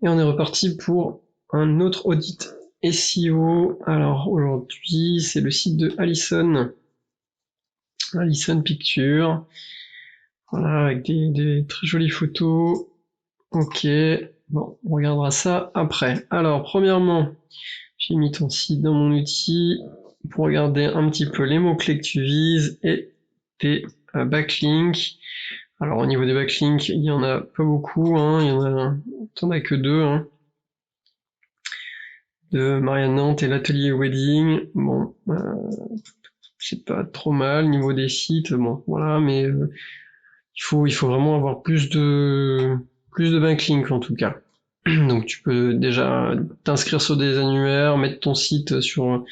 Et on est reparti pour un autre audit SEO. Alors aujourd'hui, c'est le site de Allison Picture. Voilà, avec des très jolies photos. Ok, bon, on regardera ça après. Alors, premièrement, j'ai mis ton site dans mon outil pour regarder un petit peu les mots-clés que tu vises et tes backlinks. Alors, au niveau des backlinks, il y en a pas beaucoup, hein, t'en as que deux, hein. De Marianne Nantes et l'atelier wedding. Bon, c'est pas trop mal. Niveau des sites, bon, voilà, mais il faut vraiment avoir plus de backlinks en tout cas. Donc tu peux déjà t'inscrire sur des annuaires, mettre ton site sur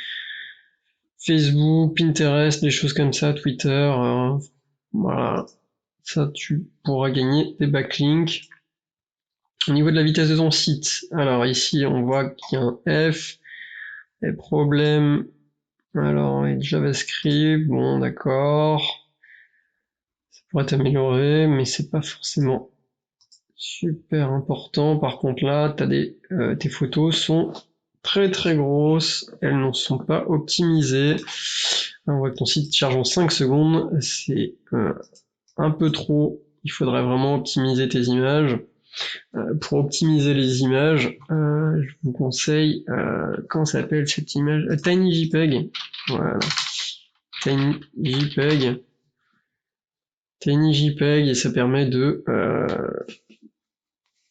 Facebook, Pinterest, des choses comme ça, Twitter, voilà. Ça, tu pourras gagner des backlinks. Au niveau de la vitesse de ton site, alors ici on voit qu'il y a un F, et problème, alors et JavaScript, bon d'accord, ça pourrait t'améliorer, mais c'est pas forcément super important. Par contre là, tes photos sont très très grosses, elles ne sont pas optimisées. On voit que ton site charge en 5 secondes, c'est un peu trop. Il faudrait vraiment optimiser tes images. Pour optimiser les images, je vous conseille, comment s'appelle cette image, TinyJPEG. Voilà, TinyJPEG. TinyJPEG et ça permet de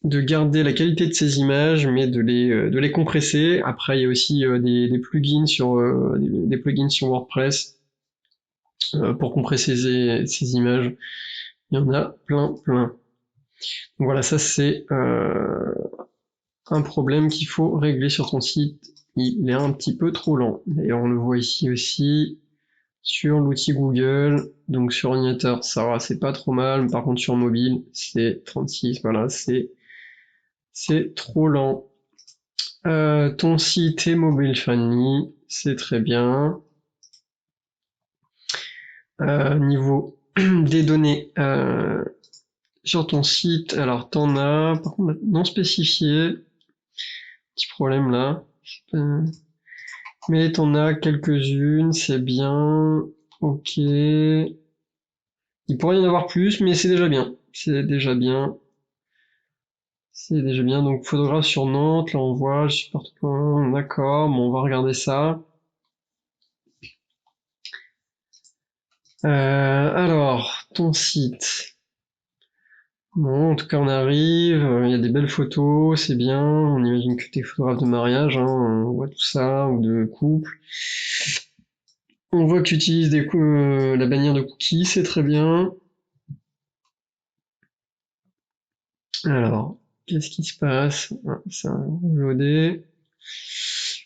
garder la qualité de ces images, mais de les compresser. Après, il y a aussi des plugins des plugins sur WordPress pour compresser ces images. Il y en a plein. Donc voilà, ça c'est un problème qu'il faut régler sur ton site. Il est un petit peu trop lent. D'ailleurs, on le voit ici aussi sur l'outil Google. Donc sur ordinateur, ça va, c'est pas trop mal. Par contre, sur mobile, c'est 36. Voilà, c'est trop lent. Ton site est mobile friendly, c'est très bien. Niveau des données sur ton site, alors t'en as, par contre non spécifié, petit problème là. Mais t'en as quelques-unes, c'est bien. Ok. Il pourrait y en avoir plus, mais c'est déjà bien. C'est déjà bien. C'est déjà bien. Donc photographe sur Nantes, là on voit, je suis partout. D'accord, bon on va regarder ça. Alors, ton site. Bon, en tout cas, on arrive, il y a des belles photos, c'est bien, on imagine que t'es photographe de mariage, hein, on voit tout ça, ou de couple. On voit que tu utilises la bannière de cookies, c'est très bien. Alors, qu'est-ce qui se passe? Ça a loadé.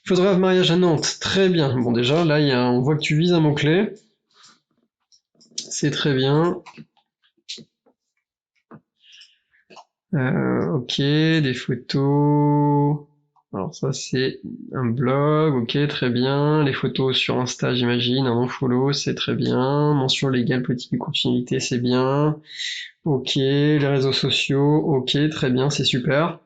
Photographe mariage à Nantes, très bien. Bon, déjà, là, on voit que tu vises un mot-clé. C'est très bien. Ok, des photos. Alors ça c'est un blog, ok, très bien. Les photos sur Insta, j'imagine, un follow, c'est très bien. Mention légale, politique de continuité, c'est bien. Ok, les réseaux sociaux, ok, très bien, c'est super.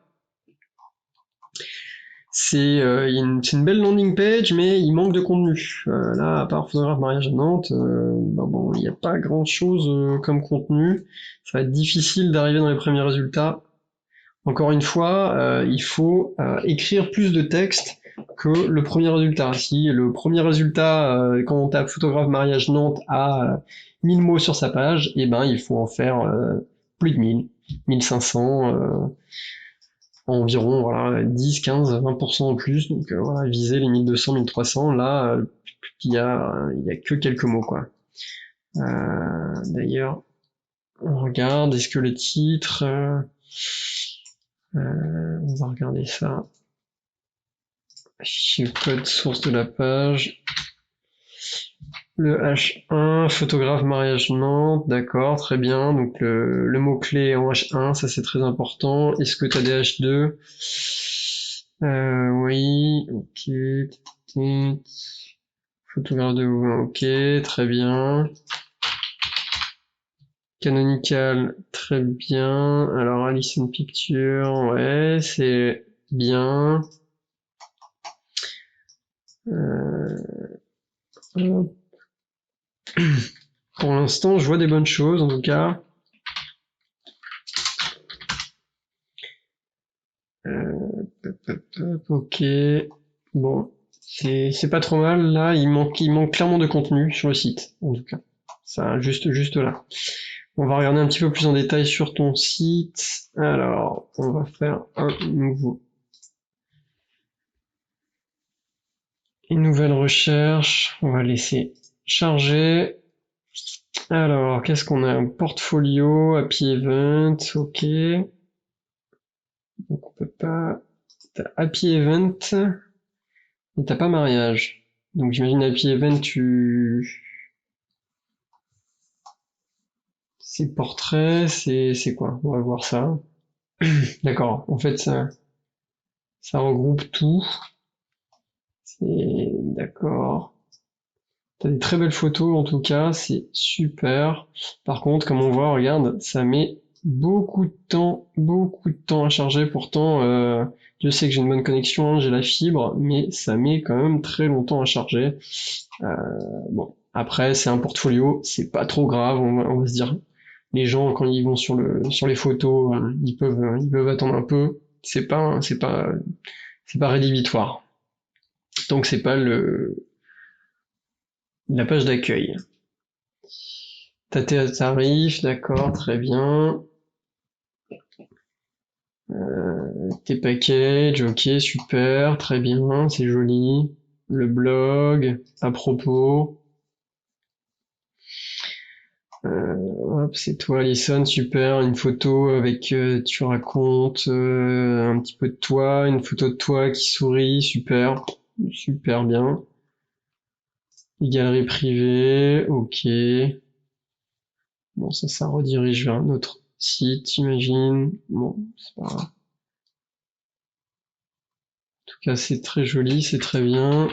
C'est une belle landing page, mais il manque de contenu. Là, à part photographe mariage à Nantes, bon, il n'y a pas grand-chose comme contenu. Ça va être difficile d'arriver dans les premiers résultats. Encore une fois, il faut écrire plus de texte que le premier résultat. Si le premier résultat, quand on tape photographe mariage Nantes, a 1000 mots sur sa page, et ben il faut en faire plus de 1000, 1500, environ voilà, 10, 15, 20% en plus. Donc voilà, viser les 1200, 1300, là, il y a que quelques mots quoi. D'ailleurs, on regarde, est-ce que le titre... on va regarder ça. Fichier code source de la page. Le H1, photographe mariage Nantes, d'accord, très bien. Donc le mot-clé en H1, ça c'est très important. Est-ce que tu as des H2? Oui, ok. Photographe de ok, très bien. Canonical, très bien. Alors, Alison Picture, ouais, c'est bien. Pour l'instant, je vois des bonnes choses, en tout cas. Ok. Bon, c'est pas trop mal, là. Il manque clairement de contenu sur le site, en tout cas. Ça, juste là. On va regarder un petit peu plus en détail sur ton site. Alors, on va faire une nouvelle recherche. On va laisser charger. Alors, qu'est-ce qu'on a? Portfolio, Happy Event, ok. Donc on peut pas. T'as Happy Event, mais t'as pas mariage. Donc j'imagine Happy Event, c'est portrait, c'est quoi? On va voir ça. D'accord. En fait, ça regroupe tout. C'est d'accord. T'as des très belles photos en tout cas, c'est super. Par contre, comme on voit, regarde, ça met beaucoup de temps à charger. Pourtant, je sais que j'ai une bonne connexion, j'ai la fibre, mais ça met quand même très longtemps à charger. Bon, après, c'est un portfolio, c'est pas trop grave, on va se dire. Les gens, quand ils vont sur les photos, ils peuvent attendre un peu. C'est pas rédhibitoire. Donc c'est pas la page d'accueil. T'as tes tarifs, d'accord, très bien. Tes packages, ok, super, très bien, c'est joli. Le blog, à propos. Hop, c'est toi, Alison, super. Une photo avec, tu racontes un petit peu de toi, une photo de toi qui sourit, super, super bien. Les galeries privées, ok. Bon, ça redirige vers un autre site, j'imagine. Bon, c'est pas grave. En tout cas, c'est très joli, c'est très bien.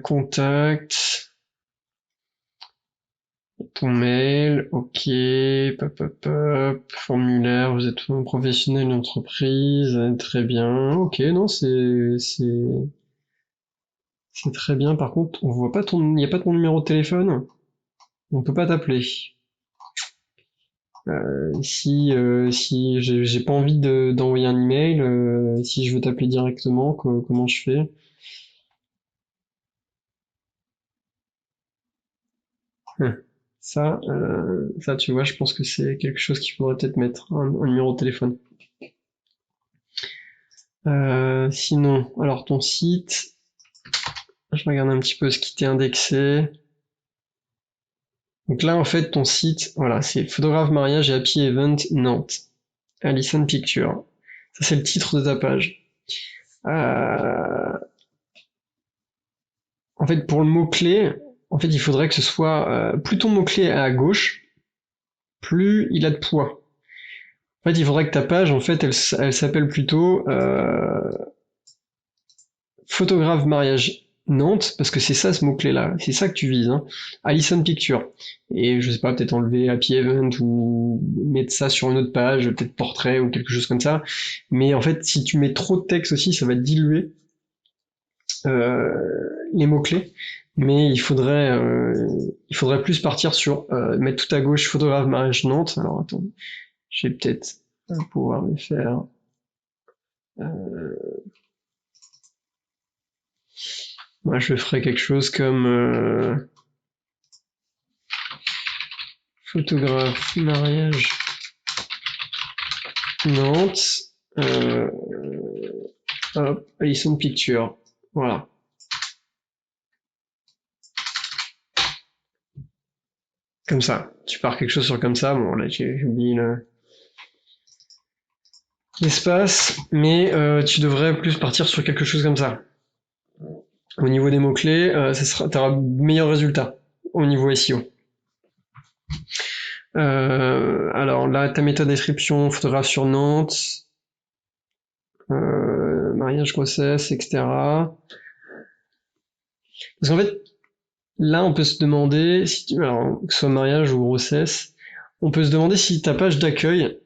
Contact, ton mail, ok, pop, pop, pop, formulaire, vous êtes un professionnel d'entreprise, très bien, ok, non, c'est très bien. Par contre, on voit pas il n'y a pas ton numéro de téléphone, on peut pas t'appeler. Si j'ai pas envie d'envoyer un email, si je veux t'appeler directement, comment je fais? Hum. Ça, tu vois, je pense que c'est quelque chose qu'il faudrait peut-être mettre, un numéro de téléphone. Sinon, alors ton site, je regarde un petit peu ce qui t'est indexé. Donc là, en fait, ton site, voilà, c'est photographe mariage et happy event Nantes. Alison Picture. Ça, c'est le titre de ta page. Euh, En fait, pour le mot-clé, en fait, il faudrait que ce soit plus ton mot-clé est à gauche, plus il a de poids. En fait, il faudrait que ta page, en fait, elle s'appelle plutôt photographe mariage Nantes, parce que c'est ça ce mot-clé-là, c'est ça que tu vises, hein. Alison Picture. Et je sais pas, peut-être enlever Happy Event ou mettre ça sur une autre page, peut-être portrait ou quelque chose comme ça. Mais en fait, si tu mets trop de texte aussi, ça va diluer les mots-clés. Mais il faudrait plus partir sur mettre tout à gauche photographe mariage Nantes. Alors attends, je vais peut-être pouvoir le faire. Moi, je ferais quelque chose comme photographe mariage Nantes. Euh, Hop, Alison Picture. Voilà. Comme ça. Tu pars quelque chose sur comme ça. Bon, là, j'ai oublié l'espace, mais tu devrais plus partir sur quelque chose comme ça. Au niveau des mots-clés, t'auras meilleur résultat au niveau SEO. Alors là, ta méthode description, photographe sur Nantes, mariage, grossesse, etc. Parce qu'en fait, Là, on peut se demander, alors, que ce soit mariage ou grossesse, on peut se demander si ta page d'accueil,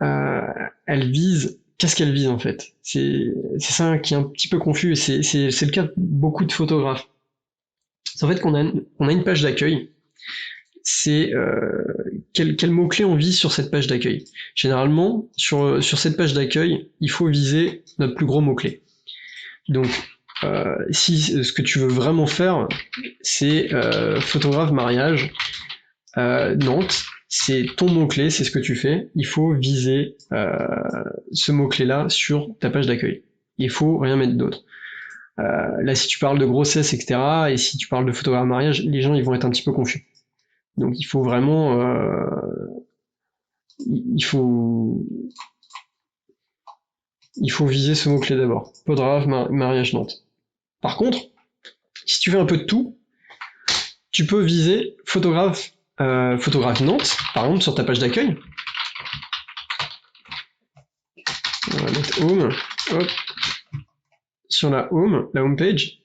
euh, elle vise, qu'est-ce qu'elle vise en fait? C'est ça qui est un petit peu confus, et c'est le cas de beaucoup de photographes. C'est en fait on a une page d'accueil, c'est quel mot-clé on vise sur cette page d'accueil. Généralement, sur cette page d'accueil, il faut viser notre plus gros mot-clé. Donc, si ce que tu veux vraiment faire, c'est photographe mariage, Nantes, c'est ton mot-clé, c'est ce que tu fais, il faut viser ce mot-clé-là sur ta page d'accueil. Il faut rien mettre d'autre. Là, si tu parles de grossesse, etc., et si tu parles de photographe mariage, les gens ils vont être un petit peu confus. Donc il faut vraiment, il faut, il faut viser ce mot-clé d'abord. Photographe mariage Nantes. Par contre, si tu fais un peu de tout, tu peux viser photographe Nantes, par exemple sur ta page d'accueil. On va mettre home, hop, sur la home page.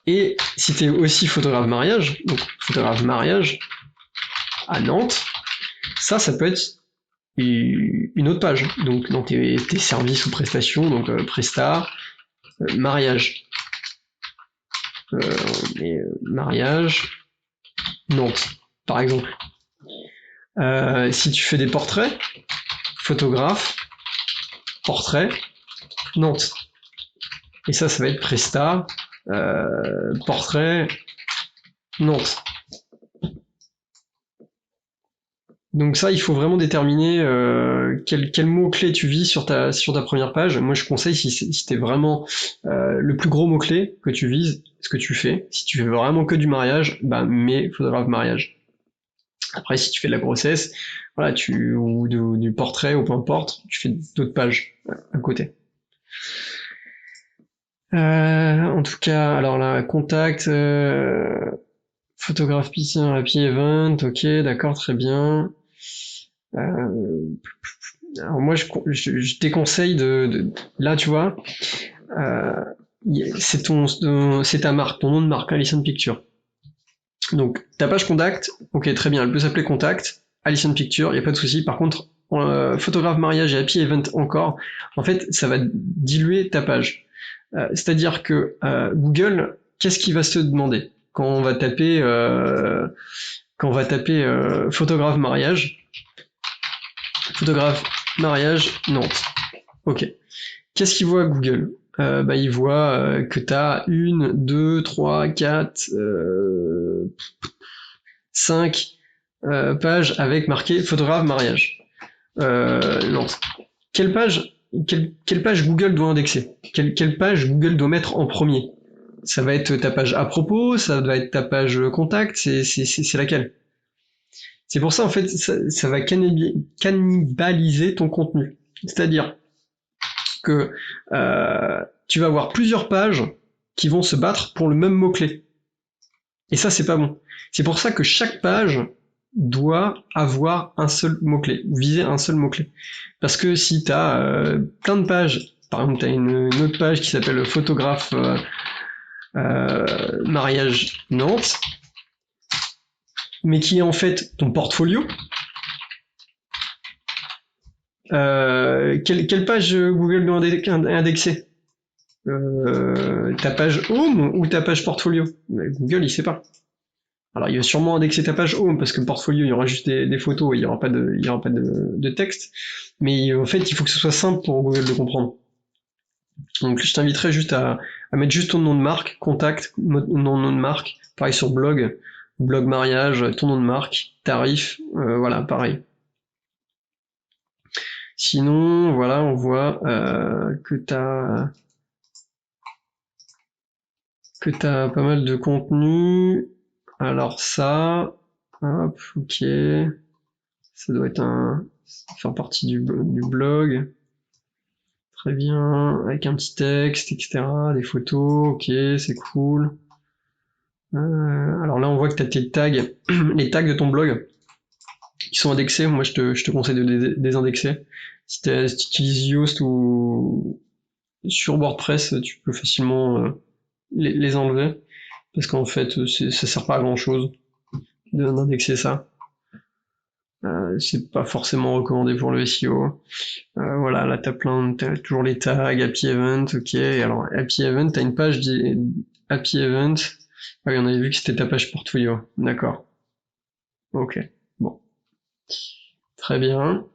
Et si tu es aussi photographe mariage, donc photographe mariage à Nantes, ça peut être une autre page. Donc dans tes services ou prestations, donc Presta, mariage. Mariage, Nantes, par exemple. Si tu fais des portraits, photographe, portrait, Nantes. Et ça va être Presta, portrait, Nantes. Donc ça, il faut vraiment déterminer quel mot-clé tu vises sur ta première page. Moi, je conseille, si t'es vraiment le plus gros mot-clé que tu vises, ce que tu fais. Si tu fais vraiment que du mariage, bah mets photographe mariage. Après, si tu fais de la grossesse, voilà, ou du portrait ou peu importe, tu fais d'autres pages à côté. En tout cas, alors là, contact, photographe piscine, happy event, ok, d'accord, très bien. Alors moi, je déconseille là, tu vois, c'est ta marque, ton nom de marque, Alison Picture. Donc, ta page contact, ok, très bien, elle peut s'appeler contact, Alison Picture, y a pas de souci. Par contre, photographe mariage et happy event encore, en fait, ça va diluer ta page. C'est-à-dire que Google, qu'est-ce qu'il va se demander quand on va taper photographe mariage Nantes. Ok. Qu'est-ce qu'il voit Google? Il voit que tu as 1, 2, 3, 4, 5 pages avec marqué photographe mariage. Nantes. Quelle page Google doit indexer? Quelle page Google doit mettre en premier? Ça va être ta page à propos, ça va être ta page contact, c'est laquelle? C'est pour ça, en fait, ça va cannibaliser ton contenu. C'est-à-dire que tu vas avoir plusieurs pages qui vont se battre pour le même mot-clé. Et ça, c'est pas bon. C'est pour ça que chaque page doit avoir un seul mot-clé, ou viser un seul mot-clé. Parce que si tu as plein de pages, par exemple, tu as une autre page qui s'appelle photographe mariage Nantes, mais qui est en fait ton portfolio, quelle page Google doit indexer? Ta page home ou ta page portfolio? Google, il sait pas. Alors, il va sûrement indexer ta page home parce que portfolio, il y aura juste des photos et il y aura pas de texte. Mais en fait, il faut que ce soit simple pour Google de comprendre. Donc, je t'inviterai juste à mettre juste ton nom de marque, contact, nom de marque. Pareil sur blog mariage, ton nom de marque, tarif, voilà, pareil. Sinon, voilà, on voit que t'as pas mal de contenu. Alors ça, hop, ok, ça doit être faire partie du blog. Très bien, avec un petit texte, etc., des photos, ok, c'est cool. Alors là, on voit que tu as tes tags, les tags de ton blog, qui sont indexés. Moi, je te conseille de désindexer. Si tu utilises Yoast ou sur WordPress, tu peux facilement les enlever. parce qu'en fait, ça sert pas à grand chose d'indexer ça. C'est pas forcément recommandé pour le SEO. Voilà, là t'as toujours les tags, Happy Event, ok. Alors Happy Event, t'as une page Happy Event. Ah oui, on avait vu que c'était ta page portfolio. D'accord. Ok. Bon. Très bien.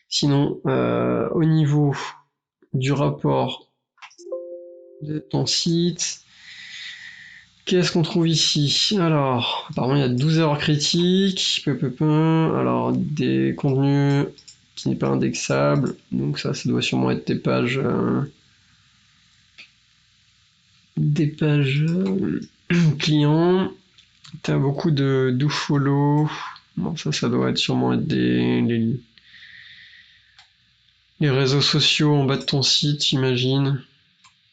Sinon, au niveau du rapport de ton site, qu'est-ce qu'on trouve ici? Alors, apparemment il y a 12 erreurs critiques. Alors, des contenus qui n'est pas indexable. Donc ça doit sûrement être des pages clients. T'as beaucoup de do follow. Bon, ça doit sûrement être les réseaux sociaux en bas de ton site, j'imagine.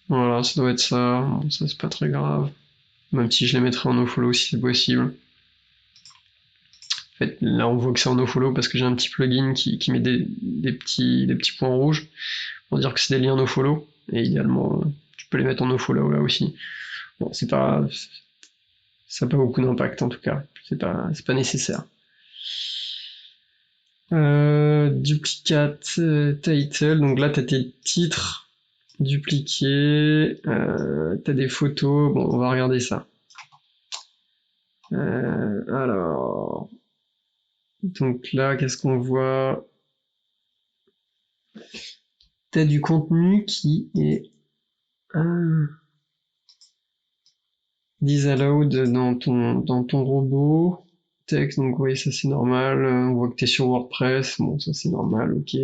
Voilà, ça doit être ça. Bon, ça, c'est pas très grave. Même si je les mettrais en nofollow si c'est possible. En fait, là, on voit que c'est en nofollow parce que j'ai un petit plugin qui met des petits points rouges pour dire que c'est des liens nofollow. Et idéalement, tu peux les mettre en nofollow là aussi. Bon, ça n'a pas beaucoup d'impact en tout cas. C'est pas nécessaire. Duplicate title, donc là t'as tes titres dupliqués, t'as des photos, bon on va regarder ça. Alors, donc là qu'est-ce qu'on voit? T'as du contenu qui est disallowed dans ton robot. Texte, donc oui ça c'est normal, on voit que t'es sur WordPress, bon ça c'est normal, ok,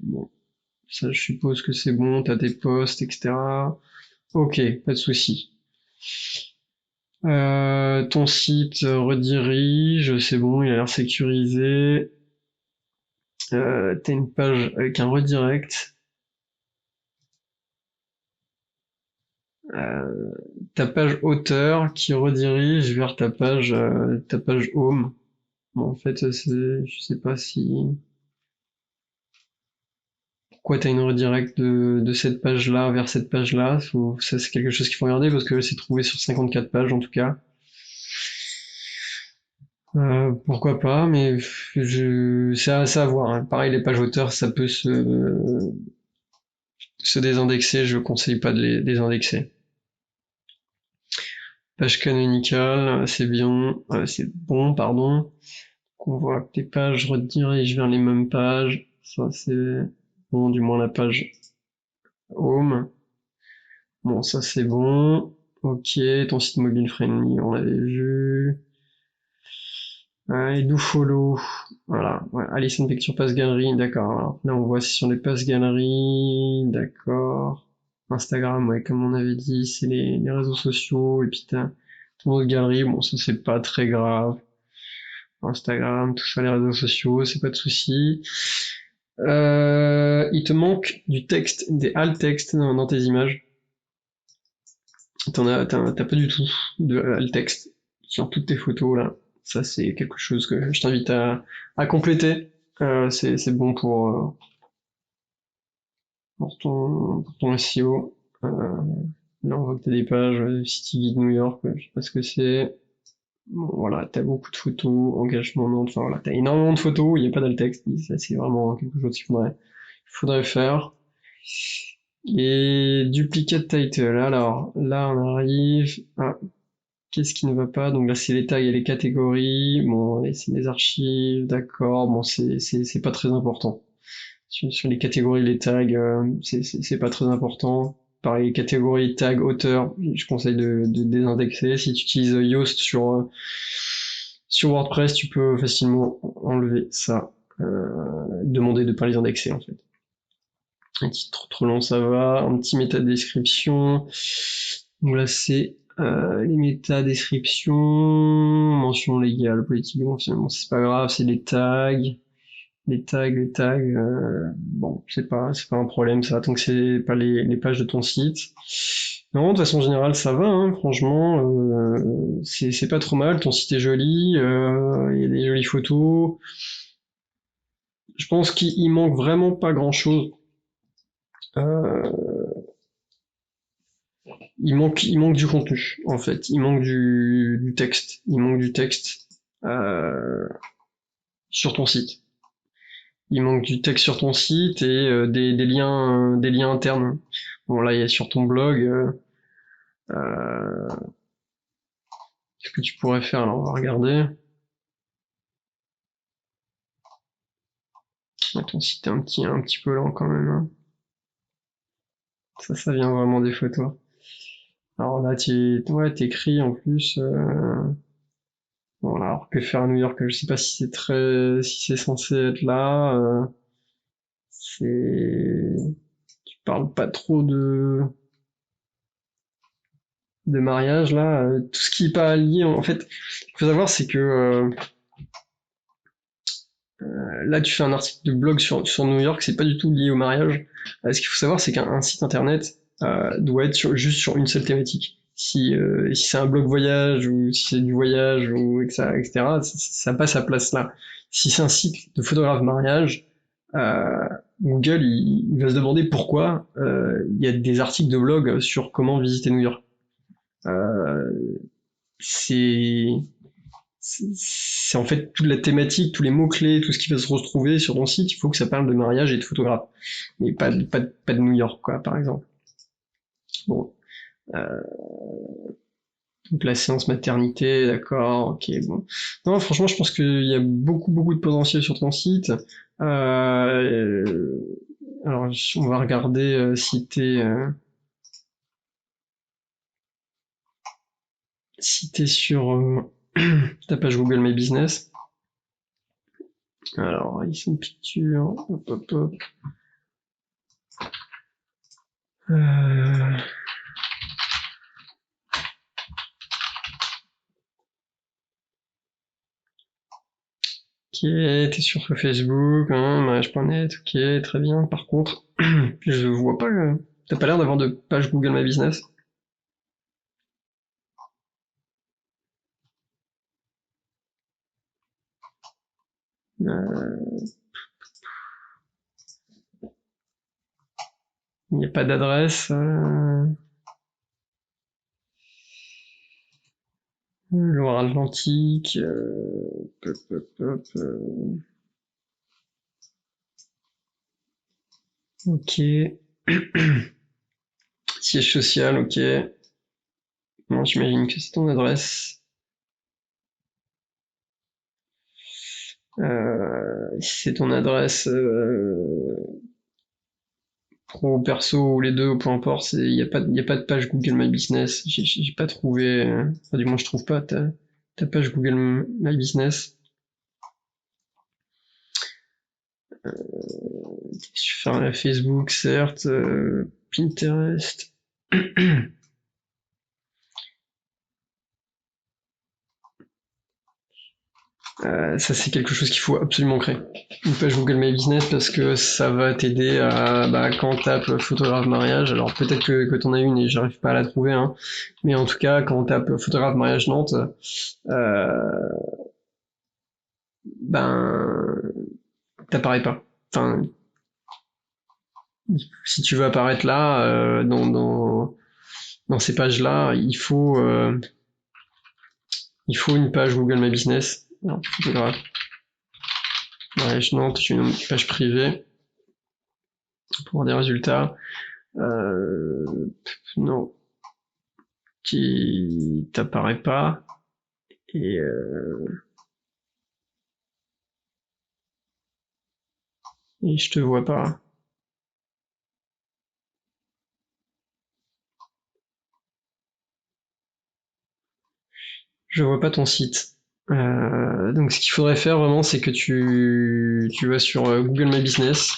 bon. Ça, je suppose que c'est bon, t'as des posts, etc. Ok, pas de souci. Ton site redirige, c'est bon, il a l'air sécurisé. T'as une page avec un redirect. Ta page auteur qui redirige vers ta page home. Bon, en fait, je sais pas pourquoi t'as une redirect de cette page-là vers cette page-là. Ça, c'est quelque chose qu'il faut regarder parce que c'est trouvé sur 54 pages en tout cas. Pourquoi pas, mais c'est à voir, hein. Pareil, les pages auteurs, ça peut se désindexer, je conseille pas de les désindexer. Page canonicale, c'est bon, pardon. On voit que tes pages redirigent vers les mêmes pages. Ça, c'est bon, du moins la page home. Bon, ça, c'est bon. Ok, ton site mobile friendly, on l'avait vu. Et do follow. Voilà. Ouais. Listen Picture Pass Gallery, d'accord. Alors, là, on voit c'est sur les Pass Gallery, d'accord. Instagram, ouais, comme on avait dit, c'est les réseaux sociaux, et puis t'as ton autre galerie, bon, ça c'est pas très grave. Instagram, tout ça, les réseaux sociaux, c'est pas de souci. Il te manque du texte, des alt textes dans tes images. T'as pas du tout de alt texte sur toutes tes photos là. Ça c'est quelque chose que je t'invite à compléter. C'est bon pour ton SEO. Là on voit que t'as des pages City Guide New York, je sais pas ce que c'est. Bon, voilà, t'as beaucoup de photos, engagement, non, enfin voilà, t'as énormément de photos, il n'y a pas d'alt texte, ça c'est vraiment quelque chose qu'il faudrait faire. Et duplicate title, alors là on arrive à qu'est-ce qui ne va pas, donc là c'est les tags et les catégories, bon et c'est les archives, d'accord, bon c'est pas très important. Sur les catégories, les tags, c'est pas très important. Pareil, les catégories tag auteur, je conseille de désindexer. Si tu utilises Yoast sur WordPress, tu peux facilement enlever ça. Demander de pas les indexer en fait. Un titre trop long, ça va. Un petit méta description. Donc là, c'est les méta descriptions, mention légale, politique, bon, finalement, c'est pas grave, c'est les tags. Les tags, bon, c'est pas un problème ça, tant que c'est pas les pages de ton site. Non, de façon générale, ça va, hein, franchement, c'est pas trop mal, ton site est joli, il y a des jolies photos. Je pense qu'il manque vraiment pas grand chose. Euh, il manque du contenu, en fait. Il manque du texte. Il manque du texte sur ton site. Il manque du texte sur ton site et des liens internes. Bon, là, il y a sur ton blog. Qu'est-ce que tu pourrais faire? Alors, on va regarder. Ouais, ton site est un petit peu lent quand même, hein. Ça vient vraiment des photos. Alors là, t'écris en plus. Bon, alors que faire à New York, je sais pas si c'est censé être là. Tu parles pas trop de mariage là. Tout ce qui est pas lié, en fait, ce qu'il faut savoir, c'est que là, tu fais un article de blog sur New York, c'est pas du tout lié au mariage. Ce qu'il faut savoir, c'est qu'un site internet doit être juste sur une seule thématique. Si c'est un blog voyage ou si c'est du voyage ou etc., ça passe à place là. Si c'est un site de photographe mariage, Google il va se demander pourquoi il y a des articles de blog sur comment visiter New York. Euh, c'est c'est en fait toute la thématique, tous les mots-clés, tout ce qui va se retrouver sur ton site, il faut que ça parle de mariage et de photographe. Mais pas de New York, quoi, par exemple. Bon. Euh, donc la séance maternité, d'accord, ok, bon. Non, franchement, je pense qu'il y a beaucoup de potentiel sur ton site. Alors, on va regarder si t'es sur ta page Google My Business. Alors, ici une picture, hop. Euh, Ok, t'es sur Facebook, hein, mariage.net, ok, très bien. Par contre, je vois pas, t'as pas l'air d'avoir de page Google My Business. Euh, Il n'y a pas d'adresse. Loire-Atlantique. Ok. Siège social, ok. Bon, j'imagine que c'est ton adresse. Si c'est ton adresse pro ou perso ou les deux, peu importe, y a pas de page Google My Business. J'ai pas trouvé, enfin, du moins je trouve pas ta page Google My Business. Sur la Facebook, certes, Pinterest. Ça c'est quelque chose qu'il faut absolument créer. Une page Google My Business parce que ça va t'aider à quand on tape photographe mariage, alors peut-être que t'en as une et j'arrive pas à la trouver, hein, mais en tout cas quand on tape photographe mariage Nantes, euh, ben t'apparais pas. Enfin, si tu veux apparaître là, dans ces pages-là, il faut une page Google My Business. Alors, photographe mariage Nantes, j'ai une page privée pour des résultats. Euh, non, qui t'apparaît pas et je te vois pas. Je vois pas ton site. Donc ce qu'il faudrait faire vraiment, c'est que tu vas sur Google My Business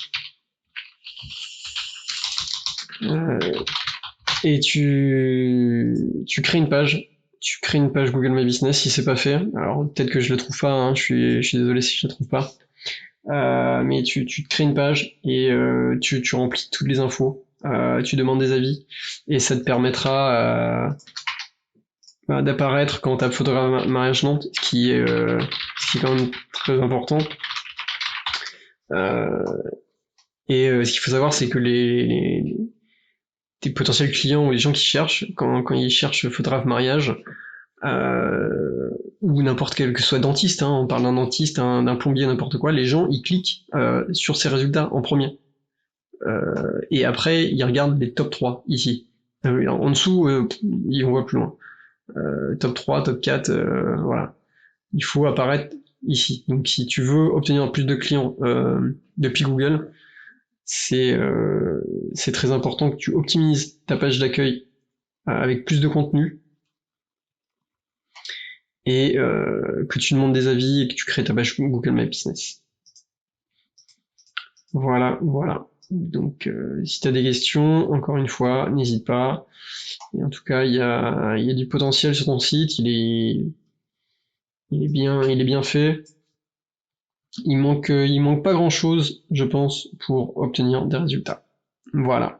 euh, et tu crées une page. Tu crées une page Google My Business si c'est pas fait. Alors peut-être que je le trouve pas, hein, je suis désolé si je la trouve pas. Mais tu te crées une page et tu remplis toutes les infos. Tu demandes des avis et ça te permettra d'apparaître quand on tape photographe mariage Nantes, ce qui est quand même très important. Euh, et ce qu'il faut savoir, c'est que tes potentiels clients ou les gens qui cherchent, quand ils cherchent photographe mariage, ou n'importe quel que soit dentiste, on parle d'un dentiste, d'un plombier, n'importe quoi, les gens ils cliquent sur ces résultats en premier. Et après ils regardent les top 3 ici. En dessous, ils vont voir plus loin. Top 3, top 4, voilà. Il faut apparaître ici. Donc si tu veux obtenir plus de clients depuis Google, c'est très important que tu optimises ta page d'accueil avec plus de contenu et que tu demandes des avis et que tu crées ta page Google My Business. Voilà, voilà. Donc si tu as des questions, encore une fois, n'hésite pas. Et en tout cas, il y a du potentiel sur ton site, il est bien fait. Il manque pas grand chose, je pense, pour obtenir des résultats. Voilà.